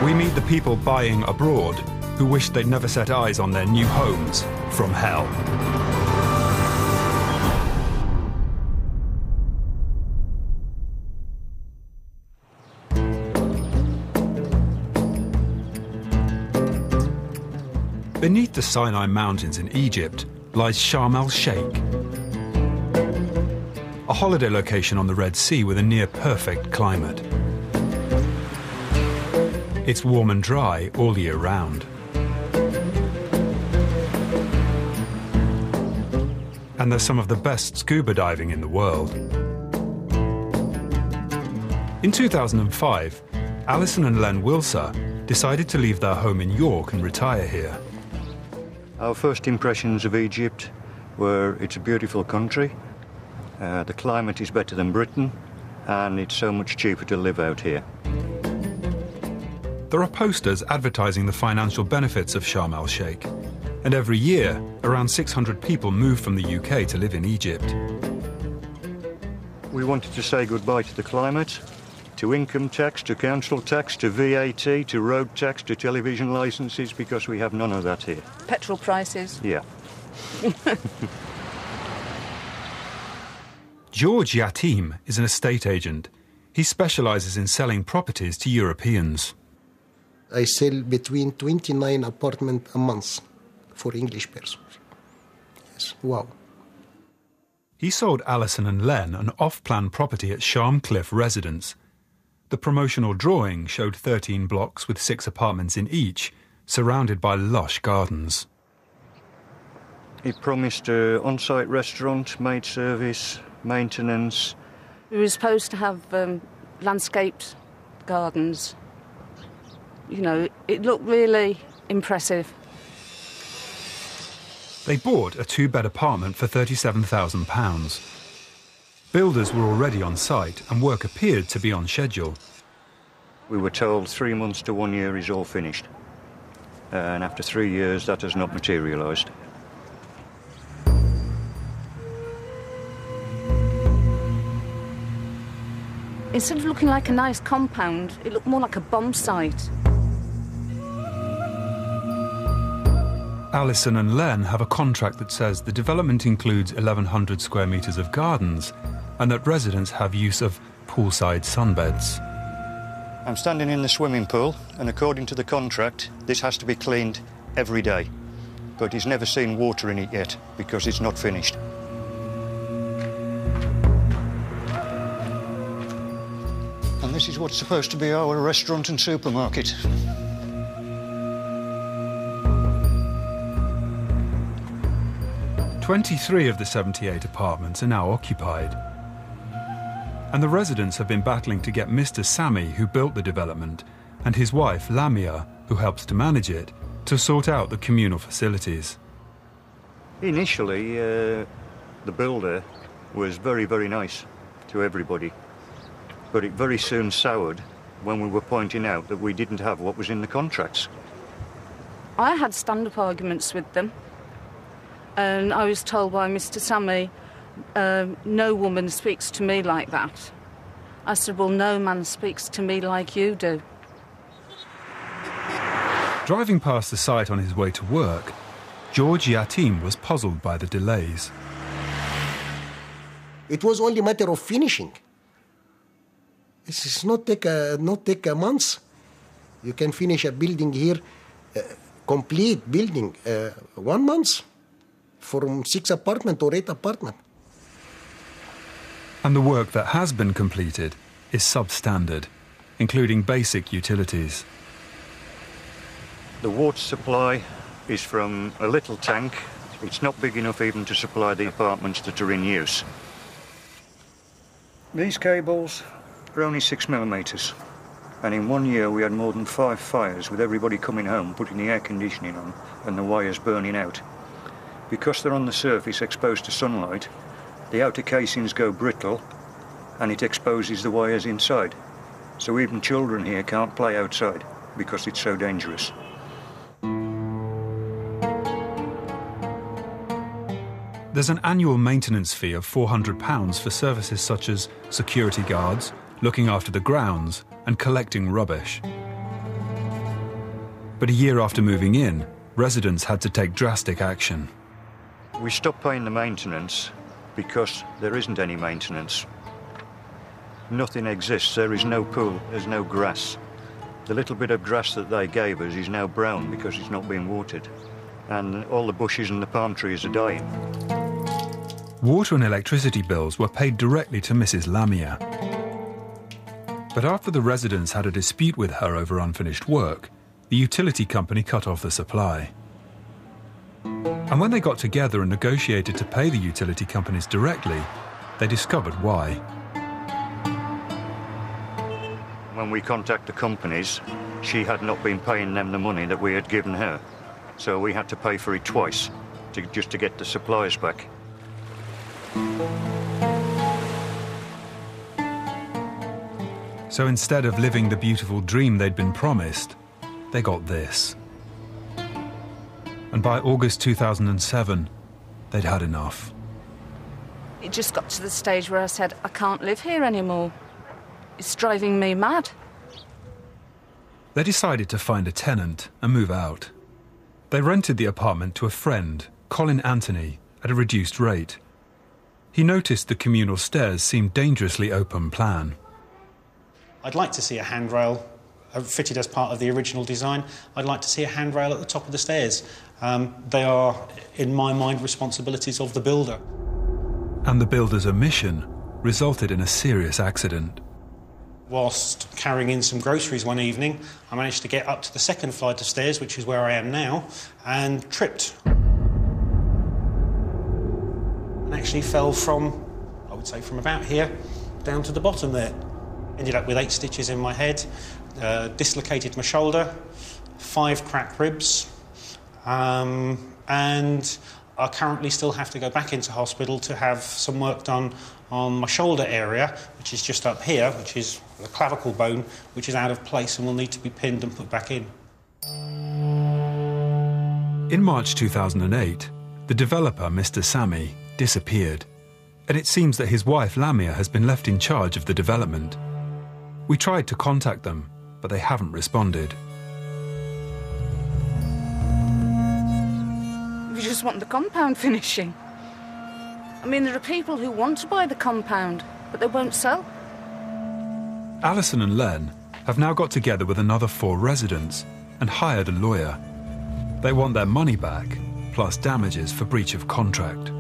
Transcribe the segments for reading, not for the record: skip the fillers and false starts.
We meet the people buying abroad who wish they'd never set eyes on their new homes from hell. Beneath the Sinai Mountains in Egypt lies Sharm el Sheikh, a holiday location on the Red Sea with a near-perfect climate. It's warm and dry all year round. And there's some of the best scuba diving in the world. In 2005, Alison and Len Wilser decided to leave their home in York and retire here. Our first impressions of Egypt were it's a beautiful country, the climate is better than Britain, and it's so much cheaper to live out here. There are posters advertising the financial benefits of Sharm el Sheikh, and every year around 600 people move from the UK to live in Egypt. We wanted to say goodbye to the climate, to income tax, to council tax, to VAT, to road tax, to television licences, because we have none of that here. Petrol prices. Yeah. George Yatim is an estate agent. He specialises in selling properties to Europeans. I sell between 29 apartments a month for English persons. Yes, wow. He sold Alison and Len an off-plan property at Sharmcliff residence. The promotional drawing showed 13 blocks with 6 apartments in each, surrounded by lush gardens. It promised an on-site restaurant, maid service, maintenance. We were supposed to have landscaped gardens. You know, it looked really impressive. They bought a 2-bed apartment for £37,000. Builders were already on site and work appeared to be on schedule. We were told 3 months to 1 year is all finished. And after 3 years, that has not materialised. Instead of looking like a nice compound, it looked more like a bomb site. Alison and Len have a contract that says the development includes 1,100 square metres of gardens and that residents have use of poolside sunbeds. I'm standing in the swimming pool, and according to the contract, this has to be cleaned every day. But he's never seen water in it yet, because it's not finished. And this is what's supposed to be our restaurant and supermarket. "23 of the 78 apartments are now occupied. And the residents have been battling to get Mr. Sami, who built the development, and his wife, Lamia, who helps to manage it, to sort out the communal facilities. Initially, the builder was very, very nice to everybody. But it very soon soured when we were pointing out that we didn't have what was in the contracts. I had stand-up arguments with them. And I was told by Mr. Sami, no woman speaks to me like that. I said, well, no man speaks to me like you do. Driving past the site on his way to work, George Yatim was puzzled by the delays. It was only a matter of finishing. This is not take a month. You can finish a building here, complete building, 1 month. From 6 apartments or 8 apartments. And the work that has been completed is substandard, including basic utilities. The water supply is from a little tank. It's not big enough even to supply the apartments that are in use. These cables are only 6 millimetres. And in 1 year we had more than 5 fires with everybody coming home, putting the air conditioning on and the wires burning out. Because they're on the surface exposed to sunlight, the outer casings go brittle and it exposes the wires inside. So even children here can't play outside because it's so dangerous. There's an annual maintenance fee of £400 for services such as security guards, looking after the grounds and collecting rubbish. But a year after moving in, residents had to take drastic action. We stopped paying the maintenance because there isn't any maintenance. Nothing exists. There is no pool, there's no grass. The little bit of grass that they gave us is now brown because it's not being watered. And all the bushes and the palm trees are dying. Water and electricity bills were paid directly to Mrs. Lamia. But after the residents had a dispute with her over unfinished work, the utility company cut off the supply. And when they got together and negotiated to pay the utility companies directly, they discovered why. When we contacted the companies, she had not been paying them the money that we had given her. So we had to pay for it twice, just to get the supplies back. So instead of living the beautiful dream they'd been promised, they got this. And by August 2007, they'd had enough. It just got to the stage where I said, I can't live here anymore. It's driving me mad. They decided to find a tenant and move out. They rented the apartment to a friend, Colin Anthony, at a reduced rate. He noticed the communal stairs seemed dangerously open plan. I'd like to see a handrail fitted as part of the original design. I'd like to see a handrail at the top of the stairs. They are, in my mind, responsibilities of the builder. And the builder's omission resulted in a serious accident. Whilst carrying in some groceries one evening, I managed to get up to the second flight of stairs, which is where I am now, and tripped. And actually fell from, I would say, from about here down to the bottom there. Ended up with 8 stitches in my head, dislocated my shoulder, 5 cracked ribs, and I currently still have to go back into hospital to have some work done on my shoulder area, which is just up here, which is the clavicle bone, which is out of place and will need to be pinned and put back in. In March 2008, the developer, Mr. Sami, disappeared, and it seems that his wife Lamia has been left in charge of the development. We tried to contact them, but they haven't responded. We just want the compound finishing. I mean, there are people who want to buy the compound, but they won't sell. Alison and Len have now got together with another 4 residents and hired a lawyer. They want their money back, plus damages for breach of contract.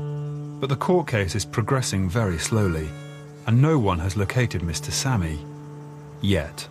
But the court case is progressing very slowly, and no one has located Mr. Sami yet.